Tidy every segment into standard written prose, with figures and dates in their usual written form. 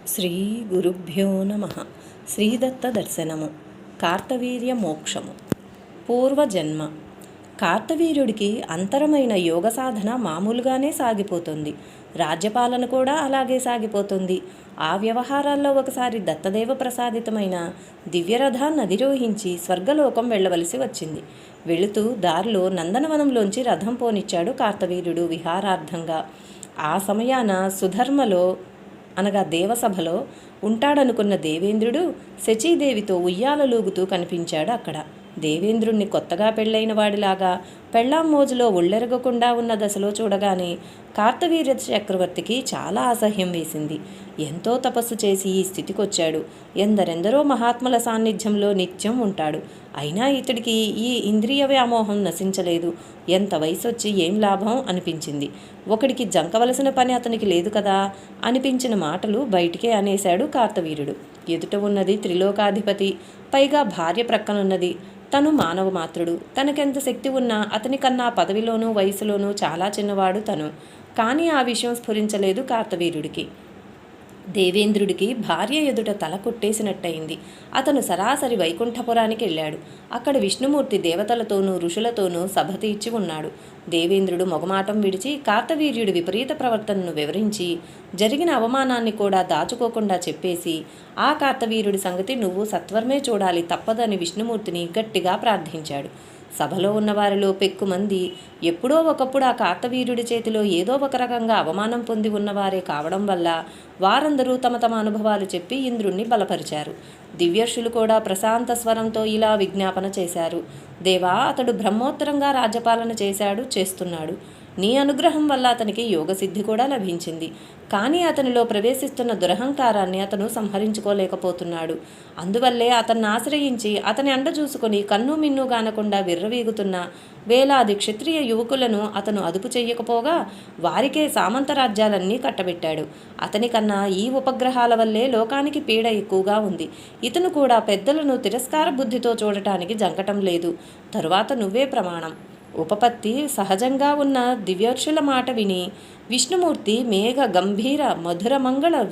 శ్రీ గురుభ్యో నమ. శ్రీదత్త దర్శనము. కార్తవీర్య మోక్షము. పూర్వజన్మ. కార్తవీర్యుడికి అంతరమైన యోగ సాధన మామూలుగానే సాగిపోతుంది. రాజ్యపాలన కూడా అలాగే సాగిపోతుంది. ఆ వ్యవహారాల్లో ఒకసారి దత్తదేవ ప్రసాదితమైన దివ్యరథాన్ని అధిరోహించి స్వర్గలోకం వెళ్ళవలసి వచ్చింది. వెళుతూ దారిలో నందనవనంలోంచి రథం పోనిచ్చాడు కార్తవీర్యుడు విహారార్థంగా. ఆ సమయాన సుధర్మలో అనగా దేవసభలో ఉంటాడనుకున్న దేవేంద్రుడు శచీదేవితో ఉయ్యాలలూగుతూ కనిపించాడు అక్కడ. దేవేంద్రుణ్ణి కొత్తగా పెళ్ళైన వాడిలాగా పెళ్ళాం మోజులో ఒళ్ళెరగకుండా ఉన్న దశలో చూడగానే కార్తవీర్య చక్రవర్తికి చాలా అసహ్యం వేసింది. ఎంతో తపస్సు చేసి ఈ స్థితికొచ్చాడు. ఎందరెందరో మహాత్ముల సాన్నిధ్యంలో నిత్యం ఉంటాడు. అయినా ఇతడికి ఈ ఇంద్రియ వ్యామోహం నశించలేదు. ఎంత వయసొచ్చి ఏం లాభం అనిపించింది. ఒకడికి జంకవలసిన పని అతనికి లేదు కదా అనిపించిన మాటలు బయటికే అనేశాడు కార్తవీర్యుడు. ఎదుట ఉన్నది త్రిలోకాధిపతి, పైగా భార్య ప్రక్కనున్నది. తను మానవ మాత్రుడు. తనకెంత శక్తి ఉన్నా అతని కన్నా పదవిలోనూ వయసులోనూ చాలా చిన్నవాడు తను. కానీ ఆ విషయం స్ఫురించలేదు కార్తవీర్యుడికి. దేవేంద్రుడికి భార్య ఎదుట తల కొట్టేసినట్టయింది. అతను సరాసరి వైకుంఠపురానికి వెళ్ళాడు. అక్కడ విష్ణుమూర్తి దేవతలతోనూ ఋషులతోనూ సభ తీర్చి ఉన్నాడు. దేవేంద్రుడు మొగమాటం విడిచి కార్తవీర్యుడి విపరీత ప్రవర్తనను వివరించి జరిగిన అవమానాన్ని కూడా దాచుకోకుండా చెప్పేసి ఆ కార్తవీర్యుడి సంగతి నువ్వు సత్వరమే చూడాలి తప్పదని విష్ణుమూర్తిని గట్టిగా ప్రార్థించాడు. సభలో ఉన్నవారిలో పెక్కుమంది ఎప్పుడో ఒకప్పుడు ఆ కార్తవీర్యుడి చేతిలో ఏదో ఒక రకంగా అవమానం పొంది ఉన్నవారే కావడం వల్ల వారందరూ తమ తమ అనుభవాలు చెప్పి ఇంద్రుణ్ణి బలపరిచారు. దివ్యర్షులు కూడా ప్రశాంత స్వరంతో ఇలా విజ్ఞాపన చేశారు. దేవా, అతడు బ్రహ్మోత్తరంగా రాజ్యపాలన చేస్తున్నాడు. నీ అనుగ్రహం వల్ల అతనికి యోగసిద్ధి కూడా లభించింది. కానీ అతనిలో ప్రవేశిస్తున్న దురహంకారాన్ని అతను సంహరించుకోలేకపోతున్నాడు. అందువల్లే అతన్ని ఆశ్రయించి అతని అండ చూసుకొని కన్ను మిన్ను గానకుండా విర్రవీగుతున్న వేలాది క్షత్రియ యువకులను అతను అదుపు చెయ్యకపోగా వారికే సామంత రాజ్యాలన్నీ కట్టబెట్టాడు. అతని కన్నా ఈ ఉపగ్రహాల వల్లే లోకానికి పీడ ఎక్కువగా ఉంది. ఇతను కూడా పెద్దలను తిరస్కార బుద్ధితో చూడటానికి జంకటం లేదు. తరువాత నువ్వే ప్రమాణం. ఉపపత్తి సహజంగా ఉన్న దివ్యర్షుల మాట విని విష్ణుమూర్తి మేఘ గంభీర మధుర మంగళ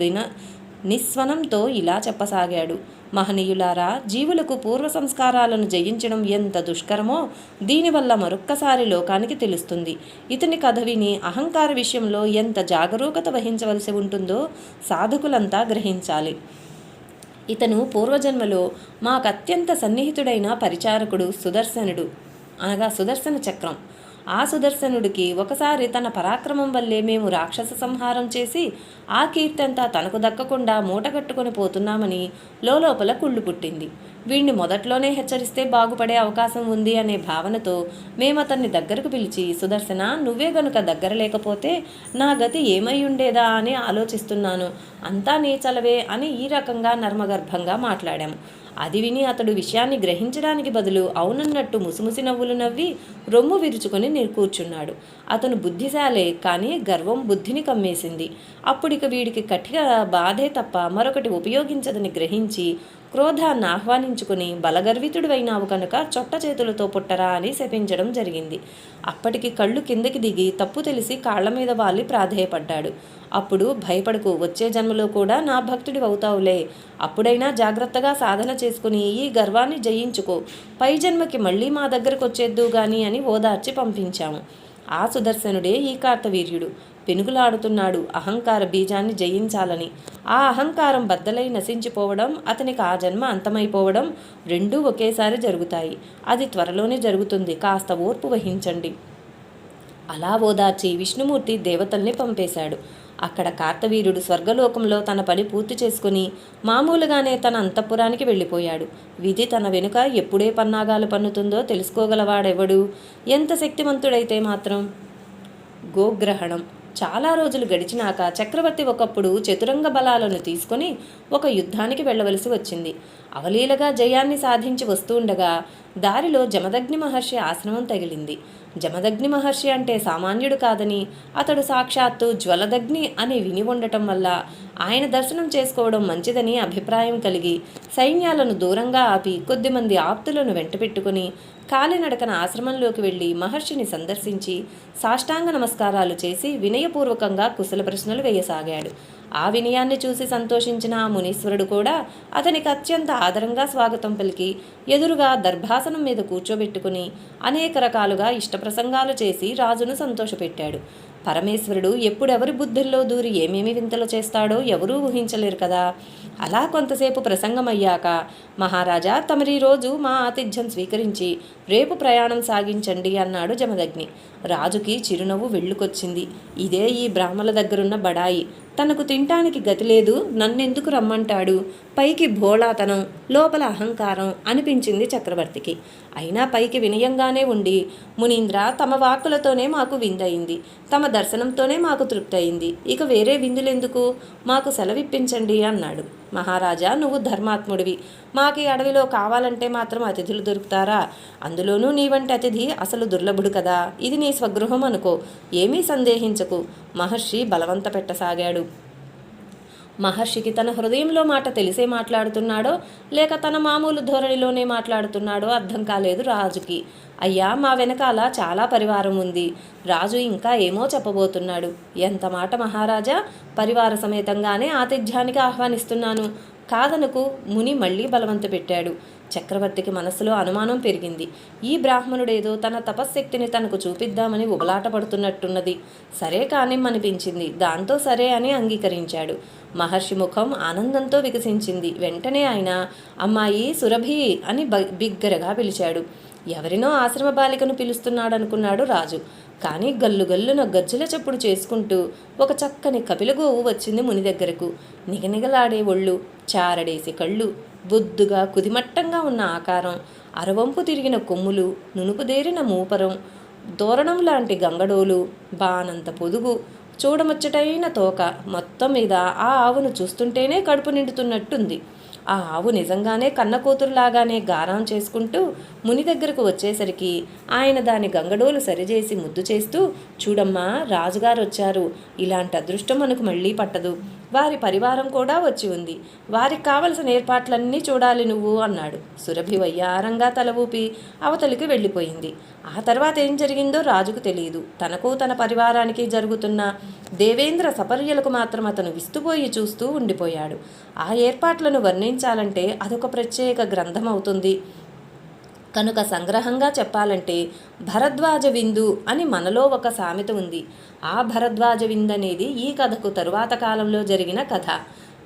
నిస్వనంతో ఇలా చెప్పసాగాడు. మహనీయులారా, జీవులకు పూర్వ సంస్కారాలను జయించడం ఎంత దుష్కరమో దీనివల్ల మరొక్కసారి లోకానికి తెలుస్తుంది. ఇతని కథ విని అహంకార విషయంలో ఎంత జాగరూకత వహించవలసి ఉంటుందో సాధకులంతా గ్రహించాలి. ఇతను పూర్వజన్మలో మాకత్యంత సన్నిహితుడైన పరిచారకుడు సుదర్శనుడు అనగా సుదర్శన చక్రం. ఆ సుదర్శనుడికి ఒకసారి తన పరాక్రమం వల్లే మేము రాక్షస సంహారం చేసి ఆ కీర్తంతా తనకు దక్కకుండా మూటగట్టుకొని పోతున్నామని లోపల కుళ్ళు పుట్టింది. వీణ్ణి మొదట్లోనే హెచ్చరిస్తే బాగుపడే అవకాశం ఉంది అనే భావనతో మేమతన్ని దగ్గరకు పిలిచి, సుదర్శన, నువ్వే గనుక దగ్గర లేకపోతే నా గతి ఏమై ఉండేదా అని ఆలోచిస్తున్నాను. అంతా నీ చలవే అని ఈ రకంగా నర్మగర్భంగా మాట్లాడాము. అది విని అతడు విషయాన్ని గ్రహించడానికి బదులు అవునన్నట్టు ముసిముసి నవ్వులు నవ్వి రొమ్ము విరుచుకొని కూర్చున్నాడు. అతను బుద్ధిశాలే, కానీ గర్వం బుద్ధిని కమ్మేసింది. అప్పుడిక వీడికి కఠిన బాధే తప్ప మరొకటి ఉపయోగించదని గ్రహించి క్రోధాన్ని ఆహ్వానించుకుని బలగర్వితుడివైనావు కనుక చొట్ట చేతులతో పుట్టరా అని శపించడం జరిగింది. అప్పటికి కళ్ళు కిందకి దిగి తప్పు తెలిసి కాళ్ల మీద వాలి ప్రాధేయపడ్డాడు. అప్పుడు భయపడకు, వచ్చే జన్మలో కూడా నా భక్తుడి అవుతావులే. అప్పుడైనా జాగ్రత్తగా సాధన చేసుకుని ఈ గర్వాన్ని జయించుకో. పై జన్మకి మళ్ళీ మా దగ్గరకు వచ్చేద్దు గాని అని ఓదార్చి పంపించాము. ఆ సుదర్శనుడే ఈ కార్తవీర్యుడు. పెనుగులాడుతున్నాడు అహంకార బీజాన్ని జయించాలని. ఆ అహంకారం బద్దలై నశించిపోవడం, అతనికి ఆ జన్మ అంతమైపోవడం రెండూ ఒకేసారి జరుగుతాయి. అది త్వరలోనే జరుగుతుంది. కాస్త ఓర్పు వహించండి. అలా ఓదార్చి విష్ణుమూర్తి దేవతల్ని పంపేశాడు. అక్కడ కార్తవీర్యుడు స్వర్గలోకంలో తన పని పూర్తి చేసుకుని మామూలుగానే తన అంతఃపురానికి వెళ్ళిపోయాడు. విధి తన వెనుక ఎప్పుడే పన్నాగాలు పన్నుతుందో తెలుసుకోగలవాడెవడు? ఎంత శక్తిమంతుడైతే మాత్రం. గోగ్రహణం. చాలా రోజులు గడిచినాక చక్రవర్తి ఒకప్పుడు చతురంగ బలాలను తీసుకుని ఒక యుద్ధానికి వెళ్ళవలసి వచ్చింది. అవలీలగా జయాన్ని సాధించి వస్తుండగా దారిలో జమదగ్ని మహర్షి ఆశ్రమం తగిలింది. జమదగ్ని మహర్షి అంటే సామాన్యుడు కాదని, అతడు సాక్షాత్తు జ్వలదగ్ని అని విని ఉండటం వల్ల ఆయన దర్శనం చేసుకోవడం మంచిదని అభిప్రాయం కలిగి సైన్యాలను దూరంగా ఆపి కొద్దిమంది ఆప్తులను వెంటపెట్టుకుని కాలినడకన ఆశ్రమంలోకి వెళ్ళి మహర్షిని సందర్శించి సాష్టాంగ నమస్కారాలు చేసి వినయపూర్వకంగా కుశల ప్రశ్నలు వేయసాగాడు. ఆ వినయాన్ని చూసి సంతోషించిన ఆ మునీశ్వరుడు కూడా అతనికి అత్యంత ఆదరంగా స్వాగతం పలికి ఎదురుగా దర్భాసనం మీద కూర్చోబెట్టుకుని అనేక రకాలుగా ఇష్టప్రసంగాలు చేసి రాజును సంతోషపెట్టాడు. పరమేశ్వరుడు ఎప్పుడెవరి బుద్ధుల్లో దూరి ఏమేమి వింతలు చేస్తాడో ఎవరూ ఊహించలేరు కదా. అలా కొంతసేపు ప్రసంగమయ్యాక, మహారాజా, తమరి రోజు మా ఆతిథ్యం స్వీకరించి రేపు ప్రయాణం సాగించండి అన్నాడు జమదగ్ని. రాజుకి చిరునవ్వు వెళ్ళుకొచ్చింది. ఇదే ఈ బ్రాహ్మల దగ్గరున్న బడాయి. తనకు తింటానికి గతి లేదు, నన్నెందుకు రమ్మంటాడు? పైకి భోళాతనం, లోపల అహంకారం అనిపించింది చక్రవర్తికి. అయినా పైకి వినయంగానే ఉండి, మునీంద్ర, తమ వాక్కులతోనే మాకు విందయింది, తమ దర్శనంతోనే మాకు తృప్తి అయింది, ఇక వేరే విందులెందుకు? మాకు సెలవిప్పించండి అన్నాడు. మహారాజా, నువ్వు ధర్మాత్ముడివి. మాకు అడవిలో కావాలంటే మాత్రం అతిథులు దొరుకుతారా? అందులోనూ నీ వంటి అతిథి అసలు దుర్లభుడు కదా. ఇది నీ స్వగృహం అనుకో, ఏమీ సందేహించకు. మహర్షి బలవంత పెట్టసాగాడు. మహర్షికి తన హృదయంలో మాట తెలిసే మాట్లాడుతున్నాడో లేక తన మామూలు ధోరణిలోనే మాట్లాడుతున్నాడో అర్థం కాలేదు రాజుకి. అయ్యా, మా వెనకాల చాలా పరివారం ఉంది. రాజు ఇంకా ఏమో చెప్పబోతున్నాడు. ఎంత మాట మహారాజా, పరివార సమేతంగానే ఆతిథ్యానికి ఆహ్వానిస్తున్నాను కాదనకు. ముని మళ్ళీ బలవంత పెట్టాడు. చక్రవర్తికి మనసులో అనుమానం పెరిగింది. ఈ బ్రాహ్మణుడేదో తన తపశ్శక్తిని తనకు చూపిద్దామని ఉబలాట పడుతున్నట్టున్నది. సరే కానిమ్మనిపించింది. దాంతో సరే అని అంగీకరించాడు. మహర్షి ముఖం ఆనందంతో వికసించింది. వెంటనే ఆయన, అమ్మాయి సురభి అని బిగ్గరగా పిలిచాడు. ఎవరినో ఆశ్రమ బాలికను పిలుస్తున్నాడనుకున్నాడు రాజు. కానీ గల్లు గల్లున గజ్జల చప్పుడు చేసుకుంటూ ఒక చక్కని కపిలగోవు వచ్చింది ముని దగ్గరకు. నిగనిగలాడే ఒళ్ళు, చారడేసి కళ్ళు, బొద్దుగా కుదిమట్టంగా ఉన్న ఆకారం, అరవంపు తిరిగిన కొమ్ములు, నునుపుదేరిన మూపరం, దోరణం లాంటి గంగడోలు, బానంత పొదుగు, చూడముచ్చటైన తోక, మొత్తం మీద ఆ ఆవును చూస్తుంటేనే కడుపు నిండుతున్నట్టుంది. ఆ ఆవు నిజంగానే కన్న కూతురులాగానే గారం చేసుకుంటూ ముని దగ్గరకు వచ్చేసరికి ఆయన దాని గంగడోలు సరిచేసి ముద్దు చేస్తూ, చూడమ్మా, రాజుగారు వచ్చారు. ఇలాంటి అదృష్టం మనకు మళ్ళీ పట్టదు. వారి పరివారం కూడా వచ్చి ఉంది. వారికి కావలసిన ఏర్పాట్లన్నీ చూడాలి నువ్వు అన్నాడు. సురభి వయ్యారంగా తల ఊపి అవతలికి వెళ్ళిపోయింది. ఆ తర్వాత ఏం జరిగిందో రాజుకు తెలియదు. తనకు తన పరివారానికి జరుగుతున్న దేవేంద్ర సపర్యలకు మాత్రం అతను విస్తుపోయి చూస్తూ ఉండిపోయాడు. ఆ ఏర్పాట్లను వర్ణించాలంటే అదొక ప్రత్యేక గ్రంథం అవుతుంది. కనుక సంగ్రహంగా చెప్పాలంటే భరద్వాజ విందు అని మనలో ఒక సామెత ఉంది. ఆ భరద్వాజ విందు అనేది ఈ కథకు తరువాత కాలంలో జరిగిన కథ.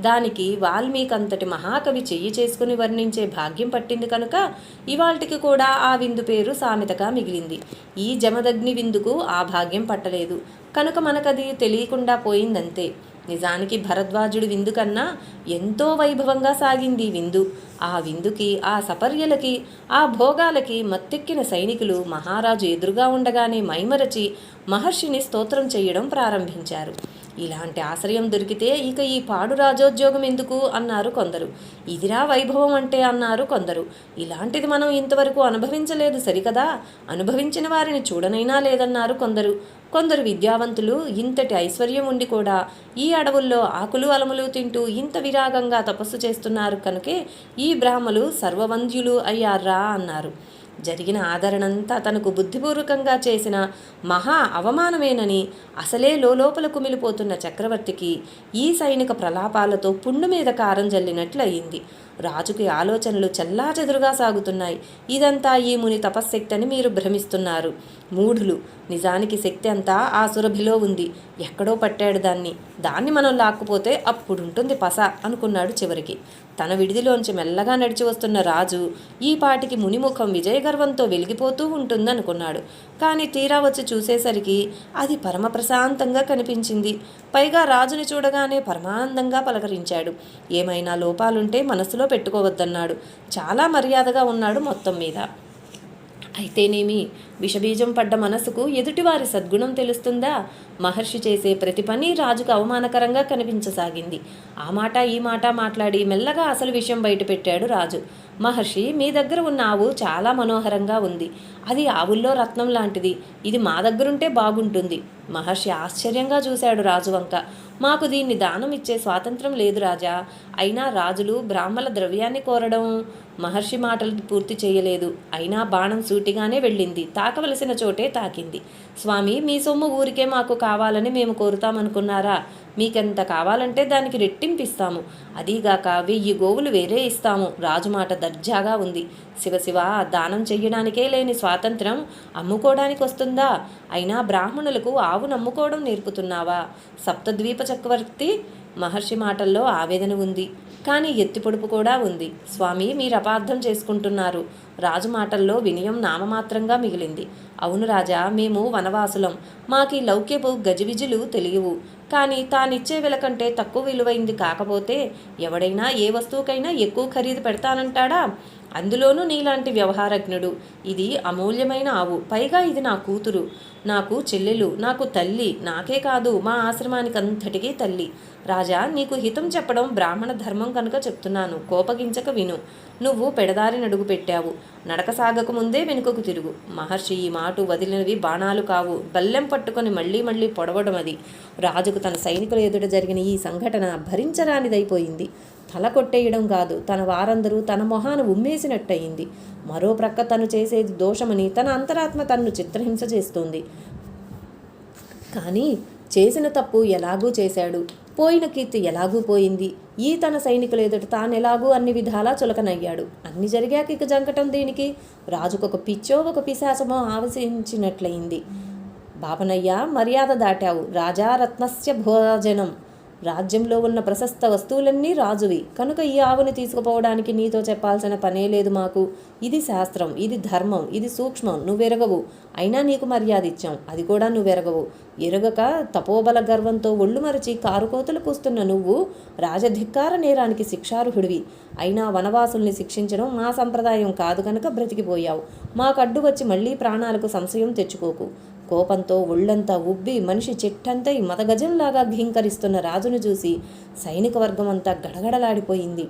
దానికి వాల్మీకంతటి మహాకవి చెయ్యి చేసుకుని వర్ణించే భాగ్యం పట్టింది కనుక ఇవాల్టికి కూడా ఆ విందు పేరు సామెతగా మిగిలింది. ఈ జమదగ్ని విందుకు ఆ భాగ్యం పట్టలేదు కనుక మనకది తెలియకుండా పోయిందంతే. నిజానికి భరద్వాజుడి విందు కన్నా ఎంతో వైభవంగా సాగింది విందు. ఆ విందుకి, ఆ సపర్యలకి, ఆ భోగాలకి మత్తెక్కిన సైనికులు మహారాజు ఎదురుగా ఉండగానే మైమరచి మహర్షిని స్తోత్రం చేయడం ప్రారంభించారు. ఇలాంటి ఆశ్రయం దొరికితే ఇక ఈ పాడు రాజోద్యోగం ఎందుకు అన్నారు కొందరు. ఇదిరా వైభవం అంటే అన్నారు కొందరు. ఇలాంటిది మనం ఇంతవరకు అనుభవించలేదు సరికదా, అనుభవించిన వారిని చూడనైనా లేదన్నారు కొందరు. కొందరు విద్యావంతులు ఇంతటి ఐశ్వర్యం ఉండి కూడా ఈ అడవుల్లో ఆకులు అలములు తింటూ ఇంత విరాగంగా తపస్సు చేస్తున్నారు కనుకే ఈ బ్రాహ్మలు సర్వవంద్యులు అయ్యారా అన్నారు. జరిగిన ఆదరణంతా తనకు బుద్ధిపూర్వకంగా చేసిన మహా అవమానమేనని అసలే లోపల కుమిలిపోతున్న చక్రవర్తికి ఈ సైనిక ప్రలాపాలతో పుండు మీద కారం జల్లినట్లు అయింది. రాజుకి ఆలోచనలు చెల్లాచెదురుగా సాగుతున్నాయి. ఇదంతా ఈ ముని తపశ్శక్తి అని మీరు భ్రమిస్తున్నారు, మూఢులు. నిజానికి శక్తి అంతా ఆ సురభిలో ఉంది. ఎక్కడో పట్టాడు దాన్ని మనం లాక్కుపోతే అప్పుడుంటుంది పస అనుకున్నాడు. చివరికి తన విడిదిలోంచి మెల్లగా నడిచి వస్తున్న రాజు ఈ పాటికి మునిముఖం విజయగర్వంతో వెలిగిపోతూ ఉంటుందనుకున్నాడు. కానీ తీరా వచ్చి చూసేసరికి అది పరమ ప్రశాంతంగా కనిపించింది. పైగా రాజుని చూడగానే పరమానందంగా పలకరించాడు. ఏమైనా లోపాలుంటే మనసులో పెట్టుకోవద్దన్నాడు. చాలా మర్యాదగా ఉన్నాడు మొత్తం మీద. అయితేనేమి, విషబీజం పడ్డ మనసుకు ఎదుటివారి సద్గుణం తెలుస్తుందా? మహర్షి చేసే ప్రతి పని రాజుకు అవమానకరంగా కనిపించసాగింది. ఆ మాట ఈ మాట మాట్లాడి మెల్లగా అసలు విషయం బయటపెట్టాడు రాజు. మహర్షి, మీ దగ్గర ఉన్న ఆవు చాలా మనోహరంగా ఉంది. అది ఆవుల్లో రత్నం లాంటిది. ఇది మా దగ్గరుంటే బాగుంటుంది. మహర్షి ఆశ్చర్యంగా చూశాడు రాజు వంక. మాకు దీన్ని దానం ఇచ్చే స్వాతంత్రం లేదు రాజా. అయినా రాజులు బ్రాహ్మణ ద్రవ్యాన్ని కోరడం. మహర్షి మాటలు పూర్తి చేయలేదు. అయినా బాణం సూటిగానే వెళ్ళింది. తాకవలసిన చోటే తాకింది. స్వామి, మీ సొమ్ము ఊరికే మాకు కావాలని మేము కోరుతామనుకున్నారా? మీకెంత కావాలంటే దానికి రెట్టింపిస్తాము. అదీగాక 1000 గోవులు వేరే ఇస్తాము. రాజు మాట దర్జాగా ఉంది. శివశివ, దానం చెయ్యడానికే లేని స్వాతంత్రం అమ్ముకోవడానికి వస్తుందా? అయినా బ్రాహ్మణులకు ఆవు నమ్ముకోవడం నేర్పుతున్నావా? సప్తద్వీప చక్రవర్తి మహర్షి మాటల్లో ఆవేదన ఉంది, కానీ ఎత్తిపొడుపు కూడా ఉంది. స్వామి, మీరు అపార్థం చేసుకుంటున్నారు. రాజు మాటల్లో వినయం నామమాత్రంగా మిగిలింది. అవును రాజా, మేము వనవాసులం. మాకీ లౌక్యపు గజిబిజులు తెలియవు. కానీ తానిచ్చే విల కంటే తక్కువ విలువైంది కాకపోతే ఎవడైనా ఏ వస్తువుకైనా ఎక్కువ ఖరీదు పెడతానంటాడా? అందులోనూ నీలాంటి వ్యవహారజ్ఞుడు. ఇది అమూల్యమైన ఆవు. పైగా ఇది నా కూతురు, నాకు చెల్లెలు, నాకు తల్లి. నాకే కాదు, మా ఆశ్రమానికి అంతటికీ తల్లి. రాజా, నీకు హితం చెప్పడం బ్రాహ్మణ ధర్మం కనుక చెప్తున్నాను. కోపగించక విను. నువ్వు పెడదారి నడుగు పెట్టావు. నడక సాగక ముందే వెనుకకు తిరుగు. మహర్షి ఈ మాట వదిలినవి బాణాలు కావు. బల్లెం పట్టుకొని మళ్ళీ మళ్ళీ పొడవడం అది. రాజుకు తన సైనికుల ఎదుట జరిగిన ఈ సంఘటన భరించరానిదైపోయింది. తల కొట్టేయడం కాదు, తన వారందరూ తన మొహాన ఉమ్మేసినట్టయింది. మరో ప్రక్క తను చేసేది దోషమని తన అంతరాత్మ తన్ను చిత్రహింస చేస్తోంది. కానీ చేసిన తప్పు ఎలాగూ చేశాడు, పోయిన కీర్తి ఎలాగూ పోయింది. ఈ తన సైనికుల ఎదుట తానెలాగూ అన్ని విధాలా చులకనయ్యాడు. అన్ని జరిగాక ఇక జంకటం దేనికి? రాజుకొక పిచ్చో ఒక పిశాచమో ఆవశించినట్లయింది. బాపనయ్య, మర్యాద దాటావు. రాజా రత్నస్య భోజనం. రాజ్యంలో ఉన్న ప్రశస్త వస్తువులన్నీ రాజువి కనుక ఈ ఆవుని తీసుకుపోవడానికి నీతో చెప్పాల్సిన పనే లేదు మాకు. ఇది శాస్త్రం, ఇది ధర్మం, ఇది సూక్ష్మం. నువ్వెరగవు. అయినా నీకు మర్యాద ఇచ్చాం, అది కూడా నువ్వెరగవు. ఎరగక తపోబల గర్వంతో ఒళ్ళు మరచి కారుకోతలు కూస్తున్న నువ్వు రాజధిక్కార నేరానికి శిక్షార్హుడివి. అయినా వనవాసుల్ని శిక్షించడం మా సంప్రదాయం కాదు కనుక బ్రతికిపోయావు. మాకడ్డు వచ్చి మళ్ళీ ప్రాణాలకు సంశయం తెచ్చుకోకు. కోపంతో ఒళ్ళంతా ఉబ్బి మనిషి చెట్టంతై మదగజంలాగా ఘీంకరిస్తున్న రాజును చూసి సైనిక వర్గం అంతా గడగడలాడిపోయింది.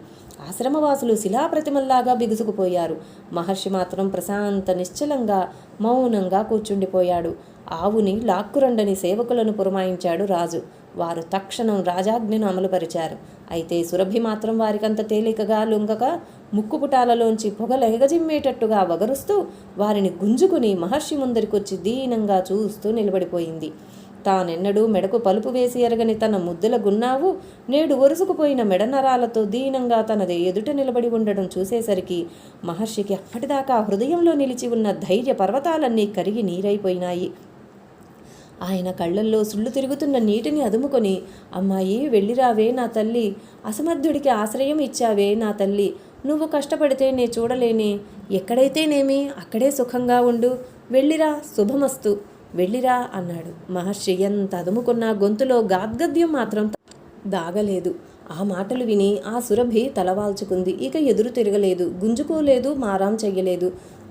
ఆశ్రమవాసులు శిలాప్రతిమల్లాగా బిగుసుకుపోయారు. మహర్షి మాత్రం ప్రశాంత నిశ్చలంగా మౌనంగా కూర్చుండిపోయాడు. ఆవుని లాక్కురండని సేవకులను పురమాయించాడు రాజు. వారు తక్షణం రాజాజ్ఞను అమలుపరిచారు. అయితే సురభి మాత్రం వారికంత తేలికగా లొంగక ముక్కుపుటాలలోంచి పొగలెగజిమ్మేటట్టుగా వగరుస్తూ వారిని గుంజుకుని మహర్షి ముందరికొచ్చి దీనంగా చూస్తూ నిలబడిపోయింది. తానెన్నడూ మెడకు పలుపు వేసి ఎరగని తన ముద్దుల గున్నావు నేడు ఒరుసుకుపోయిన మెడనరాలతో దీనంగా తనది ఎదుట నిలబడి ఉండడం చూసేసరికి మహర్షికి అప్పటిదాకా హృదయంలో నిలిచి ఉన్న ధైర్య పర్వతాలన్నీ కరిగి నీరైపోయినాయి. ఆయన కళ్ళల్లో సుళ్ళు తిరుగుతున్న నీటిని అదుముకొని, అమ్మాయి వెళ్ళిరావే నా తల్లి, అసమర్థుడికి ఆశ్రయం ఇచ్చావే నా తల్లి, నువ్వు కష్టపడితే నే చూడలేనే, ఎక్కడైతేనేమి అక్కడే సుఖంగా ఉండు, వెళ్ళిరా, శుభమస్తు, వెళ్ళిరా అన్నాడు. మహర్షి ఎంత అదుముకున్నా గొంతులో గాద్గద్యం మాత్రం దాగలేదు. ఆ మాటలు విని ఆ సురభి తలవాల్చుకుంది. ఇక ఎదురు తిరగలేదు, గుంజుకోలేదు, మారాం చెయ్యలేదు.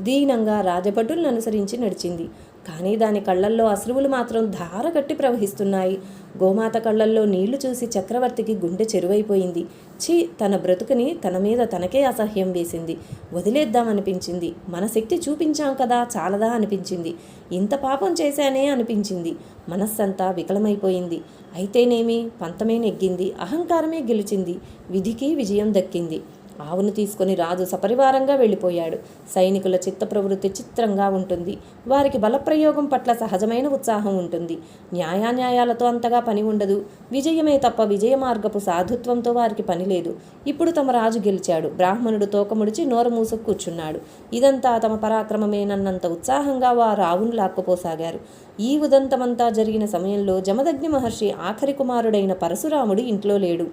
దీనంగా రాజభటులను అనుసరించి నడిచింది. కానీ దాని కళ్ళల్లో అశ్రువులు మాత్రం ధారగట్టి ప్రవహిస్తున్నాయి. గోమాత కళ్ళల్లో నీళ్లు చూసి చక్రవర్తికి గుండె చెరువైపోయింది. ఛీ, తన బ్రతుకుని తన మీద తనకే అసహ్యం వేసింది. వదిలేద్దామనిపించింది. మన శక్తి చూపించాం కదా, చాలదా అనిపించింది. ఇంత పాపం చేశానే అనిపించింది. మనస్సంతా వికలమైపోయింది. అయితేనేమి, పంతమే నెగ్గింది, అహంకారమే గెలిచింది, విధికి విజయం దక్కింది. ఆవును తీసుకుని రాజు సపరివారంగా వెళ్ళిపోయాడు. సైనికుల చిత్త ప్రవృత్తి చిత్రంగా ఉంటుంది. వారికి బలప్రయోగం పట్ల సహజమైన ఉత్సాహం ఉంటుంది. న్యాయాన్యాయాలతో అంతగా పని ఉండదు. విజయమే తప్ప విజయ మార్గపు సాధుత్వంతో వారికి పని లేదు. ఇప్పుడు తమ రాజు గెలిచాడు. బ్రాహ్మణుడు తోకముడిచి నోర మూసుకు కూర్చున్నాడు. ఇదంతా తమ పరాక్రమమేనన్నంత ఉత్సాహంగా వారు ఆవును లాక్కుపోసాగారు. ఈ ఉదంతమంతా జరిగిన సమయంలో జమదగ్ని మహర్షి ఆఖరి కుమారుడైన పరశురాముడు ఇంట్లో లేడు.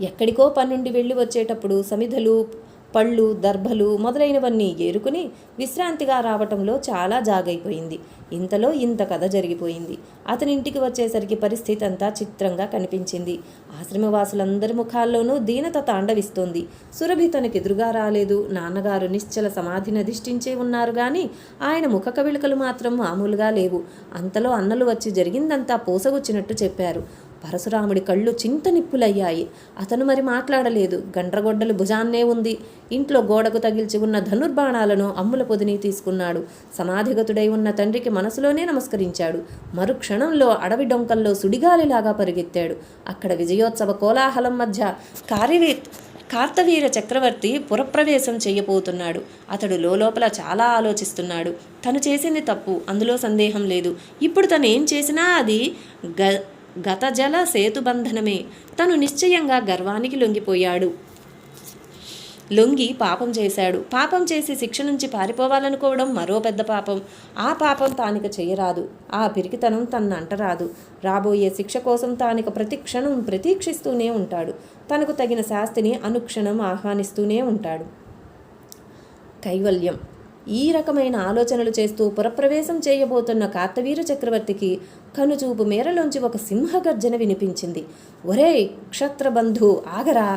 ఎక్కడికో పన్నుండి వెళ్ళి వచ్చేటప్పుడు సమిధలు, పళ్ళు, దర్భలు మొదలైనవన్నీ ఏరుకుని విశ్రాంతిగా రావటంలో చాలా జాగైపోయింది. ఇంతలో ఇంత కథ జరిగిపోయింది. అతనింటికి వచ్చేసరికి పరిస్థితి అంతా చిత్రంగా కనిపించింది. ఆశ్రమవాసులందరి ముఖాల్లోనూ దీనత తాండవిస్తోంది. సురభి తనకెదురుగా రాలేదు. నాన్నగారు నిశ్చల సమాధిని అధిష్ఠించే ఉన్నారు గాని ఆయన ముఖ కవిళకలు మాత్రం మామూలుగా లేవు. అంతలో అన్నలు వచ్చి జరిగిందంతా పోసగుచ్చినట్టు చెప్పారు. పరశురాముడి కళ్ళు చింత నిప్పులయ్యాయి. అతను మరి మాట్లాడలేదు. గండ్రగొడ్డలు భుజాన్నే ఉంది. ఇంట్లో గోడకు తగిల్చి ఉన్న ధనుర్బాణాలను అమ్ముల పొదిని తీసుకున్నాడు. సమాధిగతుడై ఉన్న తండ్రికి మనసులోనే నమస్కరించాడు. మరుక్షణంలో అడవి డొంకల్లో సుడిగాలిలాగా పరిగెత్తాడు. అక్కడ విజయోత్సవ కోలాహలం మధ్య కార్తవీర్య చక్రవర్తి పురప్రవేశం చేయబోతున్నాడు. అతడు లోపల చాలా ఆలోచిస్తున్నాడు. తను చేసింది తప్పు, అందులో సందేహం లేదు. ఇప్పుడు తను ఏం చేసినా అది గతజల సేతుబంధనమే. తను నిశ్చయంగా గర్వానికి లొంగిపోయాడు. లొంగి పాపం చేశాడు. పాపం చేసి శిక్ష నుంచి పారిపోవాలనుకోవడం మరో పెద్ద పాపం. ఆ పాపం తానిక చేయరాదు. ఆ పిరికితనం తన్ను అంటరాదు. రాబోయే శిక్ష కోసం తానిక ప్రతి క్షణం ప్రతీక్షిస్తూనే ఉంటాడు. తనకు తగిన శాస్తిని అనుక్షణం ఆహ్వానిస్తూనే ఉంటాడు. కైవల్యం. ఈ రకమైన ఆలోచనలు చేస్తూ పురప్రవేశం చేయబోతున్న కార్తవీర్య చక్రవర్తికి కనుచూపు మేరలోంచి ఒక సింహగర్జన వినిపించింది. ఒరేయ్ క్షత్రబంధు, ఆగరా!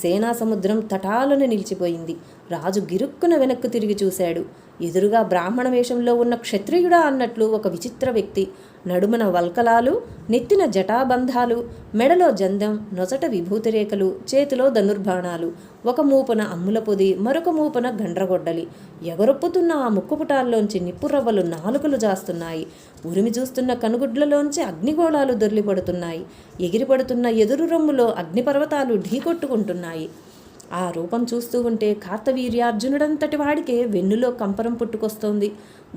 సేనా సముద్రం తటాలను నిలిచిపోయింది. రాజు గిరుక్కున వెనక్కు తిరిగి చూశాడు. ఎదురుగా బ్రాహ్మణ వేషంలో ఉన్న క్షత్రియుడా అన్నట్లు ఒక విచిత్ర వ్యక్తి. నడుమన వల్కలాలు, నెత్తిన జటాబంధాలు, మెడలో జందం, నొసట విభూతి రేఖలు, చేతిలో ధనుర్బాణాలు. ఒక మూపున అమ్ముల పొది, మరొక మూపున గండ్రగొడ్డలి. ఎగరొప్పుతున్న ఆ ముక్కుపుటాల్లోంచి నిప్పురవ్వలు నాలుకలు జాస్తున్నాయి. ఉరిమి చూస్తున్న కనుగుడ్లలోంచి అగ్నిగోళాలు దొర్లిపడుతున్నాయి. ఎగిరిపడుతున్న ఎదురు రొమ్ములో అగ్నిపర్వతాలు ఢీకొట్టుకుంటున్నాయి. ఆ రూపం చూస్తూ ఉంటే కార్తవీర్యార్జునుడంతటి వాడికే వెన్నులో కంపరం పుట్టుకొస్తోంది.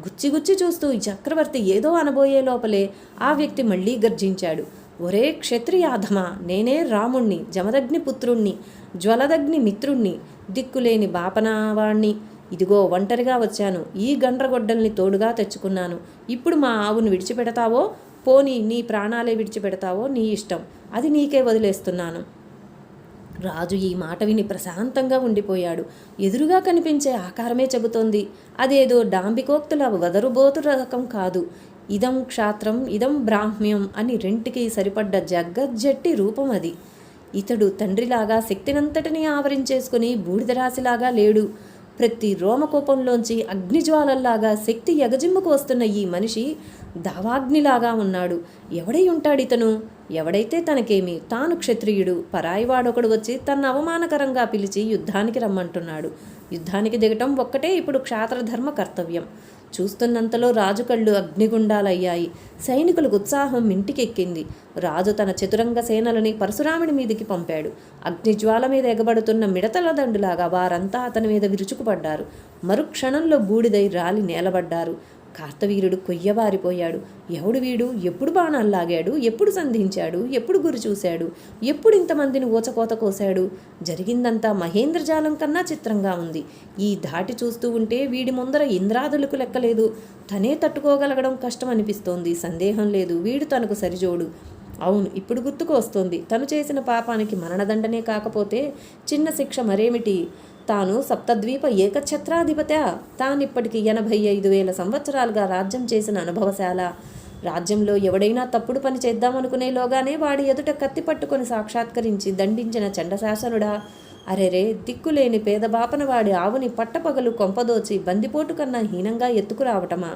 గుచ్చి చూస్తూ ఈ చక్రవర్తి ఏదో అనబోయే లోపలే ఆ వ్యక్తి మళ్లీ గర్జించాడు. ఒరే క్షత్రియాధమా, నేనే రాముణ్ణి, జమదగ్ని పుత్రుణ్ణి, జ్వలదగ్ని మిత్రుణ్ణి, దిక్కులేని బాపనావాణ్ణి. ఇదిగో ఒంటరిగా వచ్చాను. ఈ గండ్రగొడ్డల్ని తోడుగా తెచ్చుకున్నాను. ఇప్పుడు మా ఆవును విడిచిపెడతావో, పోనీ నీ ప్రాణాలే విడిచిపెడతావో నీ ఇష్టం. అది నీకే వదిలేస్తున్నాను. రాజు ఈ మాట విని ప్రశాంతంగా ఉండిపోయాడు. ఎదురుగా కనిపించే ఆకారమే చెబుతోంది. అదేదో డాంబికోక్తుల వదరుబోతు రకం కాదు. ఇదం క్షాత్రం, ఇదం బ్రాహ్మ్యం అని రెంటికి సరిపడ్డ జగ్గజ్జట్టి రూపం అది. ఇతడు తండ్రిలాగా శక్తినంతటినీ ఆవరించేసుకుని బూడిదరాశిలాగా లేడు. ప్రతి రోమకోపంలోంచి అగ్నిజ్వాలల్లాగా శక్తి ఎగజిమ్ముకు వస్తున్న ఈ మనిషి దావాగ్నిలాగా ఉన్నాడు. ఎవడై ఉంటాడితను? ఎవడైతే తనకేమి? తాను క్షత్రియుడు, పరాయివాడొకడు వచ్చి తన అవమానకరంగా పిలిచి యుద్ధానికి రమ్మంటున్నాడు. యుద్ధానికి దిగటం ఒక్కటే ఇప్పుడు క్షాత్రధర్మ కర్తవ్యం. చూస్తున్నంతలో రాజు కళ్ళు అగ్నిగుండాలయ్యాయి. సైనికులకు ఉత్సాహం ఇంటికెక్కింది. రాజు తన చతురంగ సేనలని పరశురాముడి మీదికి పంపాడు. అగ్నిజ్వాల మీద ఎగబడుతున్న మిడతల దండులాగా వారంతా అతని మీద విరుచుకుపడ్డారు. మరుక్షణంలో బూడిదై రాలి నేలబడ్డారు. కార్తవీర్యుడు కొయ్యబారిపోయాడు. ఎవడు వీడు? ఎప్పుడు బాణాలు లాగాడు? ఎప్పుడు సంధించాడు? ఎప్పుడు గురి చూశాడు? ఎప్పుడు ఇంతమందిని ఊచకోత కోశాడు? జరిగిందంతా మహేంద్రజాలం కన్నా చిత్రంగా ఉంది. ఈ ధాటి చూస్తూ ఉంటే వీడి ముందర ఇంద్రాదులకు లెక్కలేదు. తనే తట్టుకోగలగడం కష్టం అనిపిస్తోంది. సందేహం లేదు, వీడు తనకు సరిజోడు. అవును, ఇప్పుడు గుర్తుకు వస్తోంది. తను చేసిన పాపానికి మరణదండనే కాకపోతే చిన్న శిక్ష మరేమిటి? తాను సప్తద్వీప ఏకఛత్రాధిపత. తానిప్పటికి 85,000 సంవత్సరాలుగా రాజ్యం చేసిన అనుభవశాల. రాజ్యంలో ఎవడైనా తప్పుడు పని చేద్దామనుకునేలోగానే వాడి ఎదుట కత్తి పట్టుకొని సాక్షాత్కరించి దండించిన చండశాసనుడా. అరెరే, దిక్కులేని పేదబాపన వాడి ఆవుని పట్టపగలు కొంపదోచి బందిపోటు కన్నా హీనంగా ఎత్తుకురావటమా?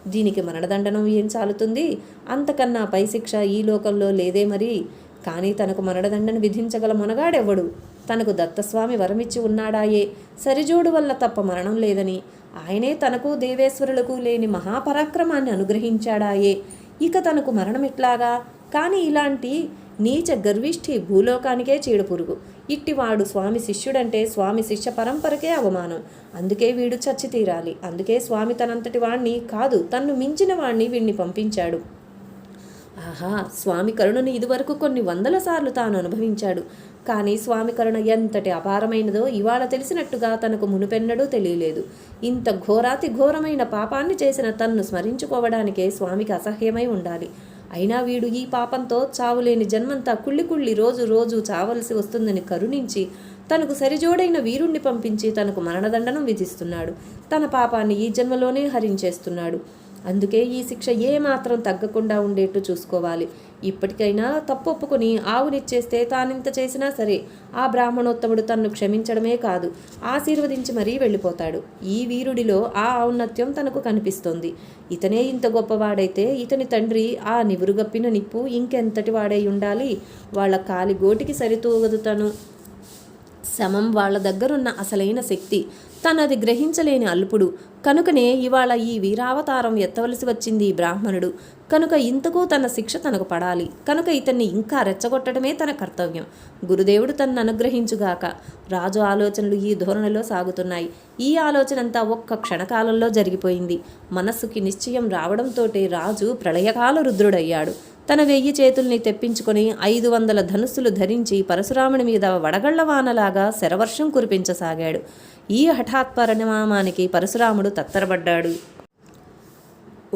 దీనికి మరణదండనం ఏం చాలుతుంది? అంతకన్నా పై శిక్ష ఈ లోకంలో లేదే మరి. కానీ తనకు మరణదండను విధించగల మొనగాడెవ్వడు? తనకు దత్తస్వామి వరమిచ్చి ఉన్నాడాయే, సరిజోడు వల్ల తప్ప మరణం లేదని. ఆయనే తనకు దేవేశ్వరులకు లేని మహాపరాక్రమాన్ని అనుగ్రహించాడాయే. ఇక తనకు మరణం ఎట్లాగా? కానీ ఇలాంటి నీచ గర్విష్ఠి భూలోకానికే చీడపురుగు. ఇట్టివాడు స్వామి శిష్యుడంటే స్వామి శిష్య పరంపరకే అవమానం. అందుకే వీడు చచ్చి తీరాలి. అందుకే స్వామి తనంతటి వాణ్ణి కాదు, తన్ను మించిన వాణ్ణి వీణ్ణి పంపించాడు. ఆహా, స్వామి కరుణను ఇదివరకు కొన్ని 100 సార్లు తాను అనుభవించాడు. కానీ స్వామి కరుణ ఎంతటి అపారమైనదో ఇవాళ తెలిసినట్టుగా తనకు మునుపెన్నడూ తెలియలేదు. ఇంత ఘోరాతి ఘోరమైన పాపాన్ని చేసిన తన్ను స్మరించుకోవడానికే స్వామికి అసహ్యమై ఉండాలి. అయినా వీడు ఈ పాపంతో చావులేని జన్మంతా కుళ్ళి రోజు చావలసి వస్తుందని కరుణించి తనకు సరిజోడైన వీరుణ్ణి పంపించి తనకు మరణదండనం విధిస్తున్నాడు. తన పాపాన్ని ఈ జన్మలోనే హరించేస్తున్నాడు. అందుకే ఈ శిక్ష ఏమాత్రం తగ్గకుండా ఉండేట్టు చూసుకోవాలి. ఇప్పటికైనా తప్పొప్పుకొని ఆవునిచ్చేస్తే తానింత చేసినా సరే ఆ బ్రాహ్మణోత్తముడు తన్ను క్షమించడమే కాదు, ఆశీర్వదించి మరీ వెళ్ళిపోతాడు. ఈ వీరుడిలో ఆ ఔన్నత్యం తనకు కనిపిస్తోంది. ఇతనే ఇంత గొప్పవాడైతే ఇతని తండ్రి ఆ నివురుగప్పిన నిప్పు ఇంకెంతటి వాడై ఉండాలి? వాళ్ళ కాలి గోటికి సరితూగదు. తను సమం వాళ్ళ దగ్గరున్న అసలైన శక్తి. తనది గ్రహించలేని అల్పుడు కనుకనే ఇవాళ ఈ వీరావతారం ఎత్తవలసి వచ్చింది ఈ బ్రాహ్మణుడు. కనుక ఇంతకు తన శిక్ష తనకు పడాలి. కనుక ఇతన్ని ఇంకా రెచ్చగొట్టడమే తన కర్తవ్యం. గురుదేవుడు తనను అనుగ్రహించుగాక. రాజు ఆలోచనలు ఈ ధోరణిలో సాగుతున్నాయి. ఈ ఆలోచనంతా ఒక్క క్షణకాలంలో జరిగిపోయింది. మనస్సుకి నిశ్చయం రావడంతోటే రాజు ప్రళయకాల రుద్రుడయ్యాడు. తన 1000 చేతుల్ని తెప్పించుకొని 500 ధనుస్సులు ధరించి పరశురాముని మీద వడగళ్లవానలాగా శరవర్షం కురిపించసాగాడు. ఈ హఠాత్ పరిణామానికి పరశురాముడు తత్తరబడ్డాడు.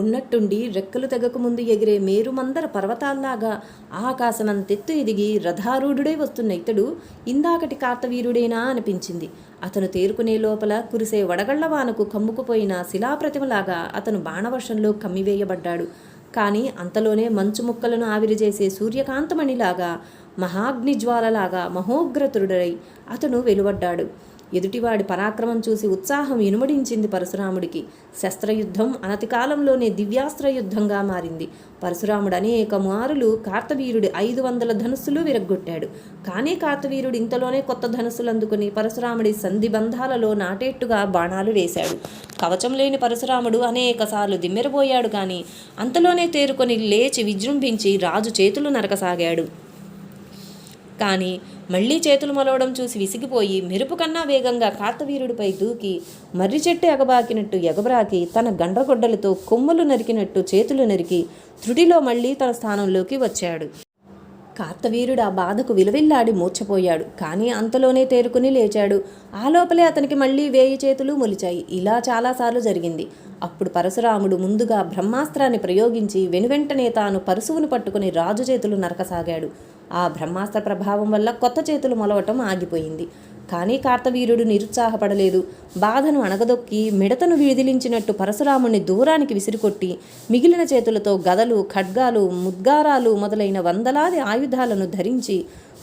ఉన్నట్టుండి రెక్కలు తెగకముందు ఎగిరే మేరుమందర పర్వతాల్లాగా ఆకాశమంతెత్తు ఎదిగి రథారూఢుడై వస్తున్న ఇతడు ఇందాకటి కార్తవీరుడేనా అనిపించింది. అతను తేరుకునే లోపల కురిసే వడగళ్లవానకు కమ్ముకుపోయిన శిలాప్రతిమలాగా అతను బాణవర్షంలో కమ్మివేయబడ్డాడు. కానీ అంతలోనే మంచు ముక్కలను ఆవిరి చేసే సూర్యకాంతమణిలాగా మహాగ్నిజ్వాలలాగా మహోగ్రతుడై అతను వెలువడ్డాడు. ఎదుటివాడి పరాక్రమం చూసి ఉత్సాహం ఇనుమడించింది పరశురాముడికి. శస్త్రయుద్ధం అనతి కాలంలోనే దివ్యాస్త్ర యుద్ధంగా మారింది. పరశురాముడు అనేక మారులు కార్తవీరుడి 500 ధనుస్సులు విరగ్గొట్టాడు. కానీ కార్తవీరుడు ఇంతలోనే కొత్త ధనుస్సులు అందుకుని పరశురాముడి సంధిబంధాలలో నాటేట్టుగా బాణాలు వేశాడు. కవచం లేని పరశురాముడు అనేకసార్లు దిమ్మెరబోయాడు. కానీ అంతలోనే తేరుకొని లేచి విజృంభించి రాజు చేతులు నరకసాగాడు. కానీ మళ్లీ చేతులు మొలవడం చూసి విసిగిపోయి మెరుపు కన్నా వేగంగా కార్తవీరుడిపై దూకి మర్రి చెట్టు ఎగబాకినట్టు ఎగబ్రాకి తన గండ్రగొడ్డలతో కొమ్ములు నరికినట్టు చేతులు నరికి త్రుటిలో మళ్లీ తన స్థానంలోకి వచ్చాడు. కార్తవీరుడు ఆ బాధకు విలవిల్లాడి మూర్ఛపోయాడు. కానీ అంతలోనే తేరుకుని లేచాడు. ఆ లోపలే అతనికి మళ్లీ 1000 చేతులు మొలిచాయి. ఇలా చాలాసార్లు జరిగింది. అప్పుడు పరశురాముడు ముందుగా బ్రహ్మాస్త్రాన్ని ప్రయోగించి వెనువెంటనే తాను పరశువును పట్టుకుని రాజు చేతులు నరకసాగాడు. ఆ బ్రహ్మాస్త్ర ప్రభావం వల్ల కొత్త చేతులు మొలవటం ఆగిపోయింది. కానీ కార్తవీరుడు నిరుత్సాహపడలేదు. బాధను అణగదొక్కి మిడతను విదిలించినట్టు పరశురాముణ్ణి దూరానికి విసిరికొట్టి మిగిలిన చేతులతో గదలు, ఖడ్గాలు, ముద్గారాలు మొదలైన వందలాది ఆయుధాలను ధరించి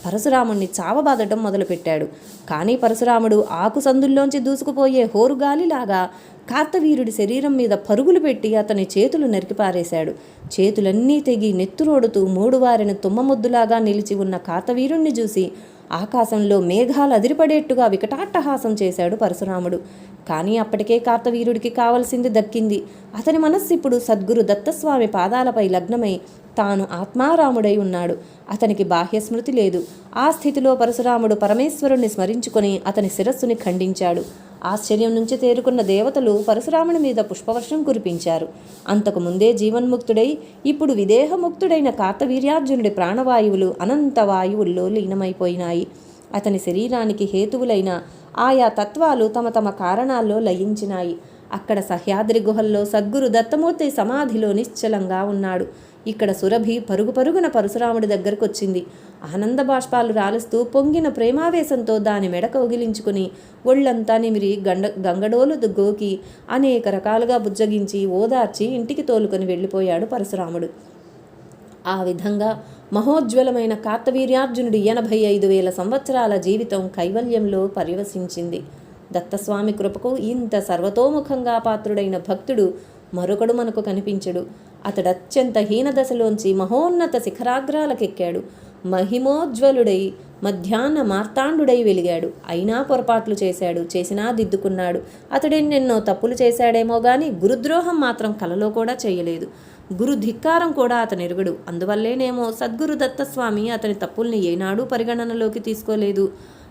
పరశురాముణ్ణి చావబాదటం మొదలుపెట్టాడు. కానీ పరశురాముడు ఆకు సందుల్లోంచి దూసుకుపోయే హోరుగాలిలాగా కార్తవీరుడి శరీరం మీద పరుగులు పెట్టి అతని చేతులు నరికిపారేశాడు. చేతులన్నీ తెగి నెత్తురోడుతూ మూడువారిన తుమ్మముద్దులాగా నిలిచి ఉన్న కార్తవీరుణ్ణి చూసి ఆకాశంలో మేఘాలు అదిరిపడేట్టుగా వికటాట్టహాసం చేశాడు పరశురాముడు. కానీ అప్పటికే కార్తవీరుడికి కావలసింది దక్కింది. అతని మనస్సు ఇప్పుడు సద్గురు దత్తస్వామి పాదాలపై లగ్నమై తాను ఆత్మారాముడై ఉన్నాడు. అతనికి బాహ్యస్మృతి లేదు. ఆ స్థితిలో పరశురాముడు పరమేశ్వరుణ్ణి స్మరించుకొని అతని శిరస్సుని ఖండించాడు. ఆశ్చర్యం నుంచి తేరుకున్న దేవతలు పరశురాముని మీద పుష్పవర్షం కురిపించారు. అంతకు ముందే జీవన్ముక్తుడై ఇప్పుడు విదేహముక్తుడైన కార్తవీర్యార్జునుడి ప్రాణవాయువులు అనంత వాయువుల్లో లీనమైపోయినాయి. అతని శరీరానికి హేతువులైన ఆయా తత్వాలు తమ తమ కారణాల్లో లయించినాయి. అక్కడ సహ్యాద్రి గుహల్లో సద్గురు దత్తమూర్తి సమాధిలో నిశ్చలంగా ఉన్నాడు. ఇక్కడ సురభి పరుగు పరుగున పరశురాముడి దగ్గరకొచ్చింది. ఆనంద బాష్పాలు రాలుస్తూ పొంగిన ప్రేమావేశంతో దాని మెడ కౌగిలించుకుని ఒళ్ళంతా నిమిరి గంగడోలు గోకి అనేక రకాలుగా బుజ్జగించి ఓదార్చి ఇంటికి తోలుకొని వెళ్ళిపోయాడు పరశురాముడు. ఆ విధంగా మహోజ్వలమైన కార్తవీర్యార్జునుడి 85,000 సంవత్సరాల జీవితం కైవల్యంలో పర్యవసించింది. దత్తస్వామి కృపకు ఇంత సర్వతోముఖంగా పాత్రుడైన భక్తుడు మరొకడు మనకు కనిపించడు. అతడు అత్యంత హీన దశలోంచి మహోన్నత శిఖరాగ్రాలకెక్కాడు. మహిమోజ్వలుడై మధ్యాహ్న మార్తాండుడై వెలిగాడు. అయినా పొరపాట్లు చేశాడు, చేసినా దిద్దుకున్నాడు. అతడెన్నెన్నో తప్పులు చేశాడేమో గాని గురుద్రోహం మాత్రం కలలో కూడా చేయలేదు. గురు ధిక్కారం కూడా అతను ఎరుగడు. అందువల్లేనేమో సద్గురు దత్తస్వామి అతని తప్పుల్ని ఏనాడూ పరిగణనలోకి తీసుకోలేదు.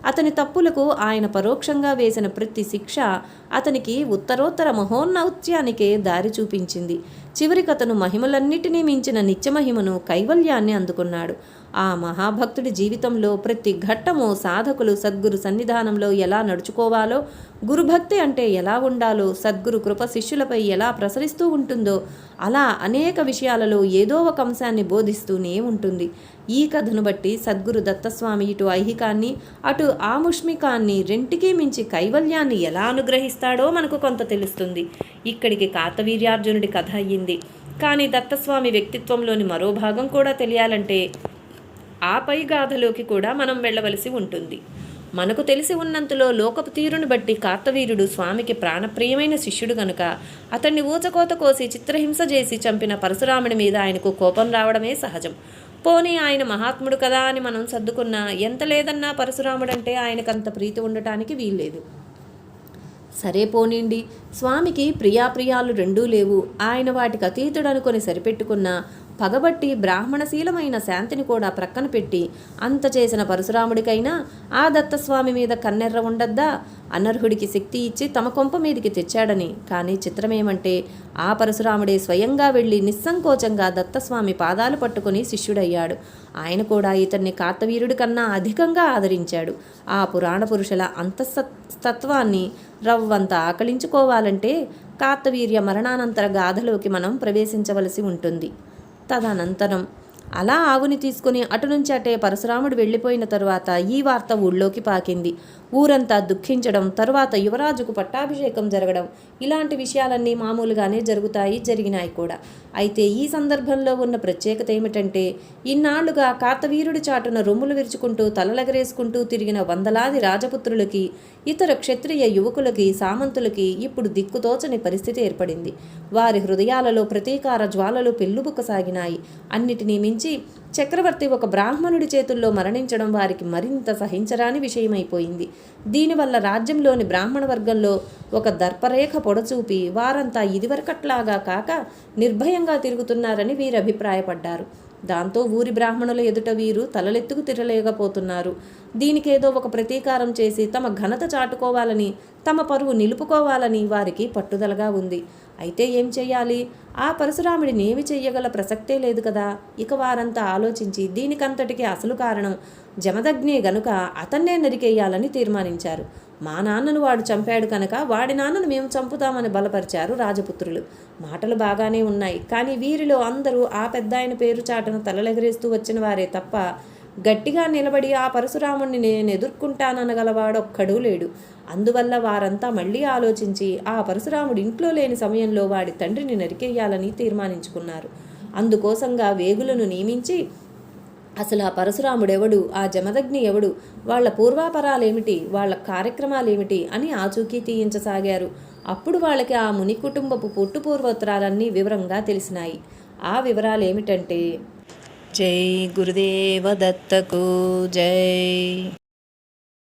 అతని తప్పులకు ఆయన పరోక్షంగా వేసిన ప్రతి శిక్ష అతనికి ఉత్తరోత్తర మహోన్నౌత్యానికే దారి చూపించింది. చివరికి అతను మహిమలన్నిటినీ మించిన నిత్యమహిమను కైవల్యాన్ని అందుకున్నాడు. ఆ మహాభక్తుడి జీవితంలో ప్రతి ఘట్టము సాధకులు సద్గురు సన్నిధానంలో ఎలా నడుచుకోవాలో, గురుభక్తి అంటే ఎలా ఉండాలో, సద్గురు కృప శిష్యులపై ఎలా ప్రసరిస్తూ ఉంటుందో అలా అనేక విషయాలలో ఏదో ఒక అంశాన్ని బోధిస్తూనే ఉంటుంది. ఈ కథను బట్టి సద్గురు దత్తస్వామి ఇటు ఐహికాన్ని అటు ఆముష్మికాన్ని రెంటికీ మించి కైవల్యాన్ని ఎలా అనుగ్రహిస్తాడో మనకు కొంత తెలుస్తుంది. ఇక్కడికి కార్తవీర్యార్జునుడి కథ అయ్యింది. కానీ దత్తస్వామి వ్యక్తిత్వంలోని మరో భాగం కూడా తెలియాలంటే ఆ పై గాథలోకి కూడా మనం వెళ్ళవలసి ఉంటుంది. మనకు తెలిసి ఉన్నంతలో లోకపు తీరును బట్టి కార్తవీరుడు స్వామికి ప్రాణప్రియమైన శిష్యుడు గనుక అతన్ని ఊచకోత కోసి చిత్రహింస చేసి చంపిన పరశురాముడి మీద ఆయనకు కోపం రావడమే సహజం. పోనీ ఆయన మహాత్ముడు కదా అని మనం సర్దుకున్నా ఎంత లేదన్నా పరశురాముడంటే ఆయనకంత ప్రీతి ఉండటానికి వీల్లేదు. సరే పోనీండి, స్వామికి ప్రియాప్రియాలు రెండూ లేవు, ఆయన వాటికి అతీతుడనుకొని సరిపెట్టుకున్న పగబట్టి బ్రాహ్మణశీలమైన శాంతిని కూడా ప్రక్కన పెట్టి అంత చేసిన పరశురాముడికైనా ఆ దత్తస్వామి మీద కన్నెర్ర ఉండద్దా? అనర్హుడికి శక్తి ఇచ్చి తమ కొంప మీదికి తెచ్చాడని. కానీ చిత్రమేమంటే ఆ పరశురాముడే స్వయంగా వెళ్ళి నిస్సంకోచంగా దత్తస్వామి పాదాలు పట్టుకుని శిష్యుడయ్యాడు. ఆయన కూడా ఇతన్ని కార్తవీర్యుడి కన్నా అధికంగా ఆదరించాడు. ఆ పురాణ పురుషుల అంతస్తత్వాన్ని రవ్వంత ఆకలించుకోవాలంటే కార్తవీర్య మరణానంతర గాథలోకి మనం ప్రవేశించవలసి ఉంటుంది. తదనంతరం అలా ఆవుని తీసుకుని అటు నుంచి అటే పరశురాముడు వెళ్ళిపోయిన తరువాత ఈ వార్త ఊళ్ళోకి పాకింది. ఊరంతా దుఃఖించడం, తరువాత యువరాజుకు పట్టాభిషేకం జరగడం, ఇలాంటి విషయాలన్నీ మామూలుగానే జరిగినాయి కూడా. అయితే ఈ సందర్భంలో ఉన్న ప్రత్యేకత ఏమిటంటే ఇన్నాళ్లుగా కార్తవీరుడి చాటున రొమ్ములు విరుచుకుంటూ తలలెగరేసుకుంటూ తిరిగిన వందలాది రాజపుత్రులకి, ఇతర క్షత్రియ యువకులకి, సామంతులకి ఇప్పుడు దిక్కుతోచని పరిస్థితి ఏర్పడింది. వారి హృదయాలలో ప్రతీకార జ్వాలలు పెళ్ళుబుక్కసాగినాయి. అన్నిటినీ మించి చక్రవర్తి ఒక బ్రాహ్మణుడి చేతుల్లో మరణించడం వారికి మరింత సహించరాని విషయమైపోయింది. దీనివల్ల రాజ్యంలోని బ్రాహ్మణ వర్గంలో ఒక దర్పరేఖ పొడచూపి వారంతా ఇదివరకట్లాగా కాక నిర్భయంగా తిరుగుతున్నారని వీరు అభిప్రాయపడ్డారు. దాంతో ఊరి బ్రాహ్మణుల ఎదుట వీరు తలలెత్తుకు తిరగలేకపోతున్నారు. దీనికేదో ఒక ప్రతీకారం చేసి తమ ఘనత చాటుకోవాలని, తమ పరువు నిలుపుకోవాలని వారికి పట్టుదలగా ఉంది. అయితే ఏం చెయ్యాలి? ఆ పరశురాముడిని ఏమి చెయ్యగల ప్రసక్తే లేదు కదా. ఇక వారంతా ఆలోచించి దీనికంతటికి అసలు కారణం జమదగ్నే గనుక అతన్నే నరికేయాలని తీర్మానించారు. మా నాన్నను వాడు చంపాడు కనుక వాడి నాన్నను మేము చంపుతామని బలపరిచారు రాజపుత్రులు. మాటలు బాగానే ఉన్నాయి, కానీ వీరిలో అందరూ ఆ పెద్దాయన పేరు చాటున తలలెగరేస్తూ వచ్చిన వారే తప్ప గట్టిగా నిలబడి ఆ పరశురాముణ్ణి నేను ఎదుర్కొంటాననగలవాడొక్కడూ లేడు. అందువల్ల వారంతా మళ్ళీ ఆలోచించి ఆ పరశురాముడు ఇంట్లో లేని సమయంలో వాడి తండ్రిని నరికేయాలని తీర్మానించుకున్నారు. అందుకోసంగా వేగులను నియమించి అసలు ఆ పరశురాముడెవడు, ఆ జమదగ్ని ఎవడు, వాళ్ల పూర్వాపరాలేమిటి, వాళ్ల కార్యక్రమాలేమిటి అని ఆచూకీ తీయించసాగారు. అప్పుడు వాళ్ళకి ఆ ముని కుటుంబపు పుట్టుపూర్వోత్తరాలన్నీ వివరంగా తెలిసినాయి. ఆ వివరాలేమిటంటే, జై గురుదేవ దత్తకు జై.